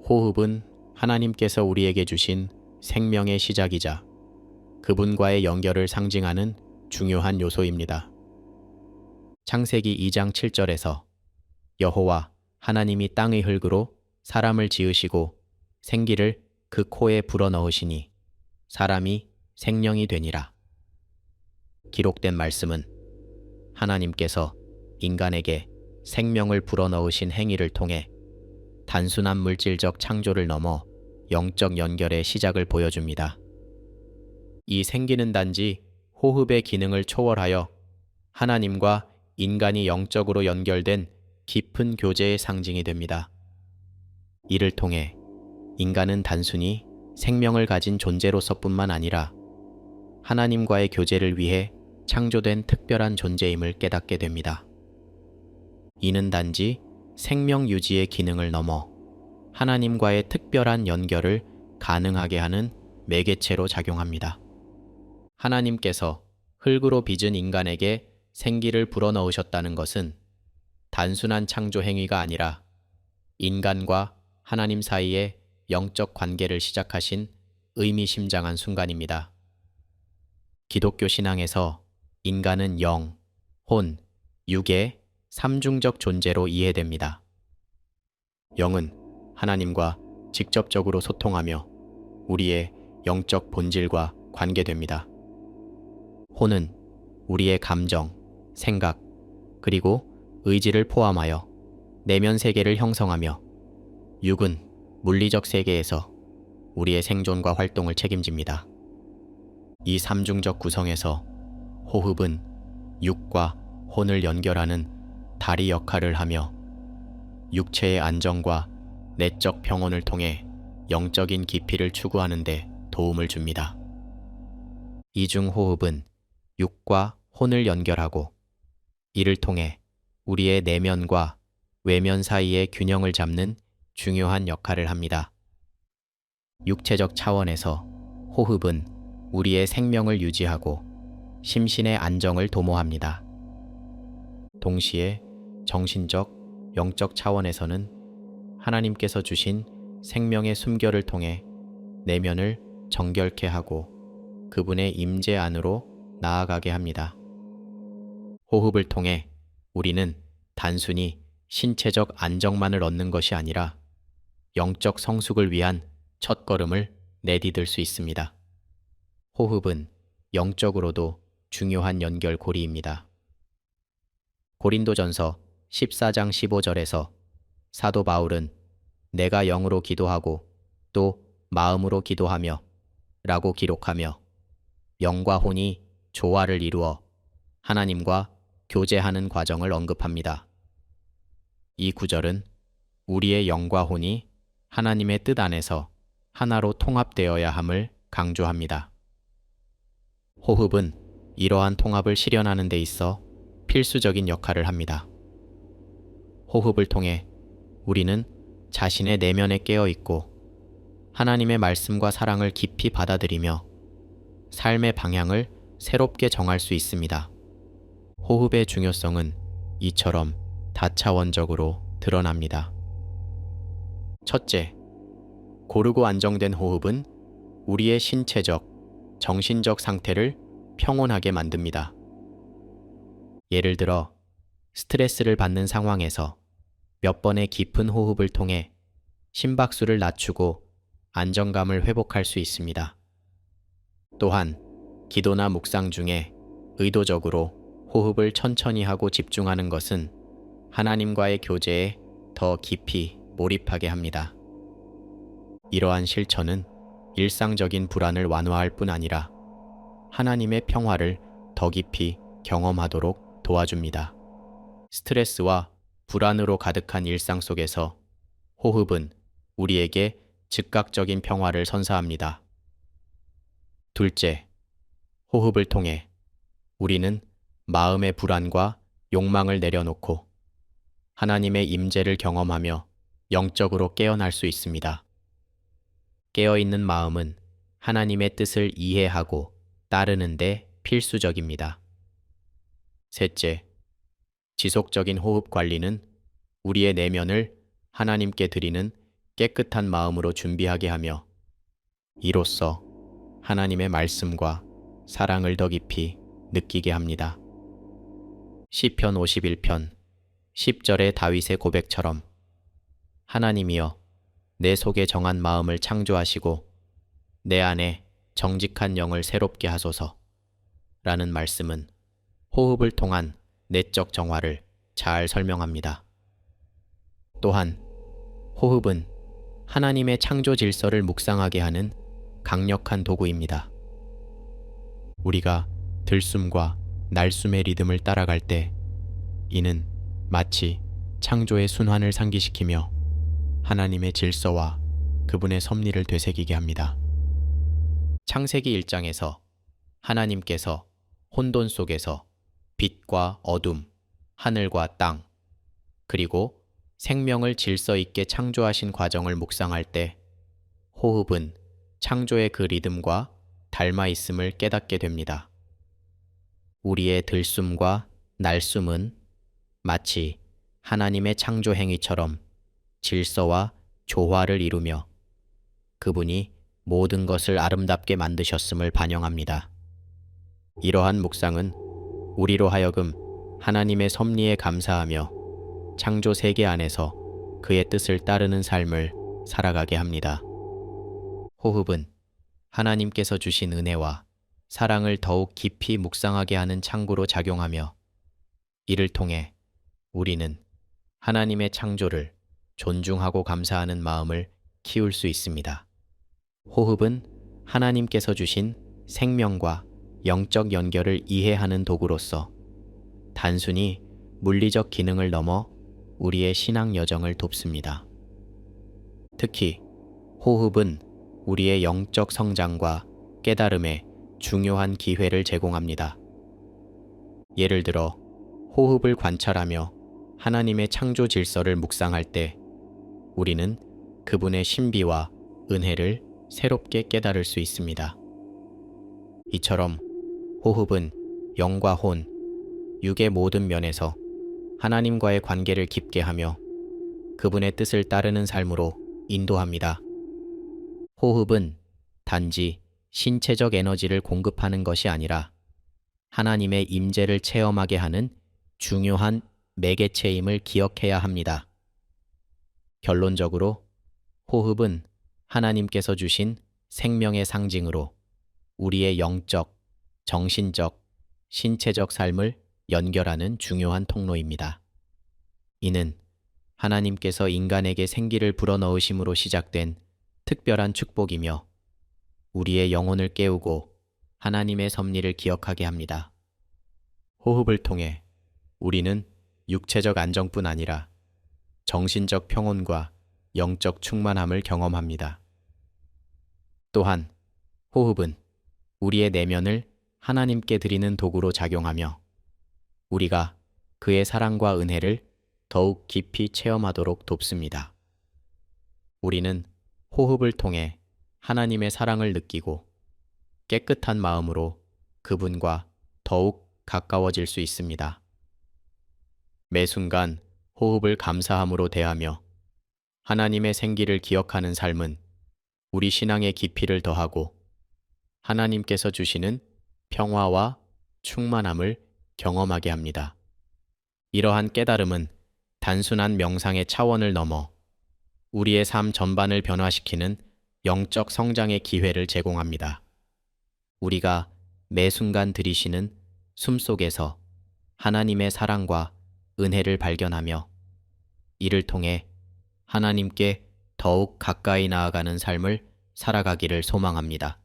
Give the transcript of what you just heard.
호흡은 하나님께서 우리에게 주신 생명의 시작이자 그분과의 연결을 상징하는 중요한 요소입니다. 창세기 2장 7절에서 여호와 하나님이 땅의 흙으로 사람을 지으시고 생기를 그 코에 불어넣으시니 사람이 생명이 되니라. 기록된 말씀은 하나님께서 인간에게 생명을 불어넣으신 행위를 통해 단순한 물질적 창조를 넘어 영적 연결의 시작을 보여줍니다. 이 생기는 단지 호흡의 기능을 초월하여 하나님과 인간이 영적으로 연결된 깊은 교제의 상징이 됩니다. 이를 통해 인간은 단순히 생명을 가진 존재로서뿐만 아니라 하나님과의 교제를 위해 창조된 특별한 존재임을 깨닫게 됩니다. 이는 단지 생명 유지의 기능을 넘어 하나님과의 특별한 연결을 가능하게 하는 매개체로 작용합니다. 하나님께서 흙으로 빚은 인간에게 생기를 불어넣으셨다는 것은 단순한 창조 행위가 아니라 인간과 하나님 사이의 영적 관계를 시작하신 의미심장한 순간입니다. 기독교 신앙에서 인간은 영, 혼, 육의 삼중적 존재로 이해됩니다. 영은 하나님과 직접적으로 소통하며 우리의 영적 본질과 관계됩니다. 혼은 우리의 감정, 생각, 그리고 의지를 포함하여 내면 세계를 형성하며 육은 물리적 세계에서 우리의 생존과 활동을 책임집니다. 이 삼중적 구성에서 호흡은 육과 혼을 연결하는 다리 역할을 하며 육체의 안정과 내적 평온을 통해 영적인 깊이를 추구하는 데 도움을 줍니다. 이중 호흡은 육과 혼을 연결하고 이를 통해 우리의 내면과 외면 사이의 균형을 잡는 중요한 역할을 합니다. 육체적 차원에서 호흡은 우리의 생명을 유지하고 심신의 안정을 도모합니다. 동시에 정신적, 영적 차원에서는 하나님께서 주신 생명의 숨결을 통해 내면을 정결케 하고 그분의 임재 안으로 나아가게 합니다. 호흡을 통해 우리는 단순히 신체적 안정만을 얻는 것이 아니라 영적 성숙을 위한 첫걸음을 내디딜 수 있습니다. 호흡은 영적으로도 중요한 연결고리입니다. 고린도전서 14장 15절에서 사도 바울은 내가 영으로 기도하고 또 마음으로 기도하며 라고 기록하며 영과 혼이 조화를 이루어 하나님과 교제하는 과정을 언급합니다. 이 구절은 우리의 영과 혼이 하나님의 뜻 안에서 하나로 통합되어야 함을 강조합니다. 호흡은 이러한 통합을 실현하는 데 있어 필수적인 역할을 합니다. 호흡을 통해 우리는 자신의 내면에 깨어 있고 하나님의 말씀과 사랑을 깊이 받아들이며 삶의 방향을 새롭게 정할 수 있습니다. 호흡의 중요성은 이처럼 다차원적으로 드러납니다. 첫째, 고르고 안정된 호흡은 우리의 신체적, 정신적 상태를 평온하게 만듭니다. 예를 들어, 스트레스를 받는 상황에서 몇 번의 깊은 호흡을 통해 심박수를 낮추고 안정감을 회복할 수 있습니다. 또한, 기도나 묵상 중에 의도적으로 호흡을 천천히 하고 집중하는 것은 하나님과의 교제에 더 깊이 몰입하게 합니다. 이러한 실천은 일상적인 불안을 완화할 뿐 아니라 하나님의 평화를 더 깊이 경험하도록 도와줍니다. 스트레스와 불안으로 가득한 일상 속에서 호흡은 우리에게 즉각적인 평화를 선사합니다. 둘째, 호흡을 통해 우리는 마음의 불안과 욕망을 내려놓고 하나님의 임재를 경험하며 영적으로 깨어날 수 있습니다. 깨어있는 마음은 하나님의 뜻을 이해하고 따르는 데 필수적입니다. 셋째, 지속적인 호흡 관리는 우리의 내면을 하나님께 드리는 깨끗한 마음으로 준비하게 하며 이로써 하나님의 말씀과 사랑을 더 깊이 느끼게 합니다. 시편 51편 10절의 다윗의 고백처럼 하나님이여 내 속에 정한 마음을 창조하시고 내 안에 정직한 영을 새롭게 하소서 라는 말씀은 호흡을 통한 내적 정화를 잘 설명합니다. 또한 호흡은 하나님의 창조 질서를 묵상하게 하는 강력한 도구입니다. 우리가 들숨과 날숨의 리듬을 따라갈 때 이는 마치 창조의 순환을 상기시키며 하나님의 질서와 그분의 섭리를 되새기게 합니다. 창세기 1장에서 하나님께서 혼돈 속에서 빛과 어둠, 하늘과 땅, 그리고 생명을 질서 있게 창조하신 과정을 묵상할 때 호흡은 창조의 그 리듬과 닮아 있음을 깨닫게 됩니다. 우리의 들숨과 날숨은 마치 하나님의 창조 행위처럼 질서와 조화를 이루며 그분이 모든 것을 아름답게 만드셨음을 반영합니다. 이러한 묵상은 우리로 하여금 하나님의 섭리에 감사하며 창조 세계 안에서 그의 뜻을 따르는 삶을 살아가게 합니다. 호흡은 하나님께서 주신 은혜와 사랑을 더욱 깊이 묵상하게 하는 창구로 작용하며 이를 통해 우리는 하나님의 창조를 존중하고 감사하는 마음을 키울 수 있습니다. 호흡은 하나님께서 주신 생명과 영적 연결을 이해하는 도구로서 단순히 물리적 기능을 넘어 우리의 신앙 여정을 돕습니다. 특히 호흡은 우리의 영적 성장과 깨달음에 중요한 기회를 제공합니다. 예를 들어 호흡을 관찰하며 하나님의 창조 질서를 묵상할 때 우리는 그분의 신비와 은혜를 새롭게 깨달을 수 있습니다. 이처럼 호흡은 영과 혼, 육의 모든 면에서 하나님과의 관계를 깊게 하며 그분의 뜻을 따르는 삶으로 인도합니다. 호흡은 단지 신체적 에너지를 공급하는 것이 아니라 하나님의 임재를 체험하게 하는 중요한 매개체임을 기억해야 합니다. 결론적으로 호흡은 하나님께서 주신 생명의 상징으로 우리의 영적, 정신적, 신체적 삶을 연결하는 중요한 통로입니다. 이는 하나님께서 인간에게 생기를 불어넣으심으로 시작된 특별한 축복이며 우리의 영혼을 깨우고 하나님의 섭리를 기억하게 합니다. 호흡을 통해 우리는 육체적 안정뿐 아니라 정신적 평온과 영적 충만함을 경험합니다. 또한 호흡은 우리의 내면을 하나님께 드리는 도구로 작용하며 우리가 그의 사랑과 은혜를 더욱 깊이 체험하도록 돕습니다. 우리는 호흡을 통해 하나님의 사랑을 느끼고 깨끗한 마음으로 그분과 더욱 가까워질 수 있습니다. 매 순간 호흡을 감사함으로 대하며 하나님의 생기를 기억하는 삶은 우리 신앙의 깊이를 더하고 하나님께서 주시는 평화와 충만함을 경험하게 합니다. 이러한 깨달음은 단순한 명상의 차원을 넘어 우리의 삶 전반을 변화시키는 영적 성장의 기회를 제공합니다. 우리가 매 순간 들이쉬는 숨 속에서 하나님의 사랑과 은혜를 발견하며 이를 통해 하나님께 더욱 가까이 나아가는 삶을 살아가기를 소망합니다.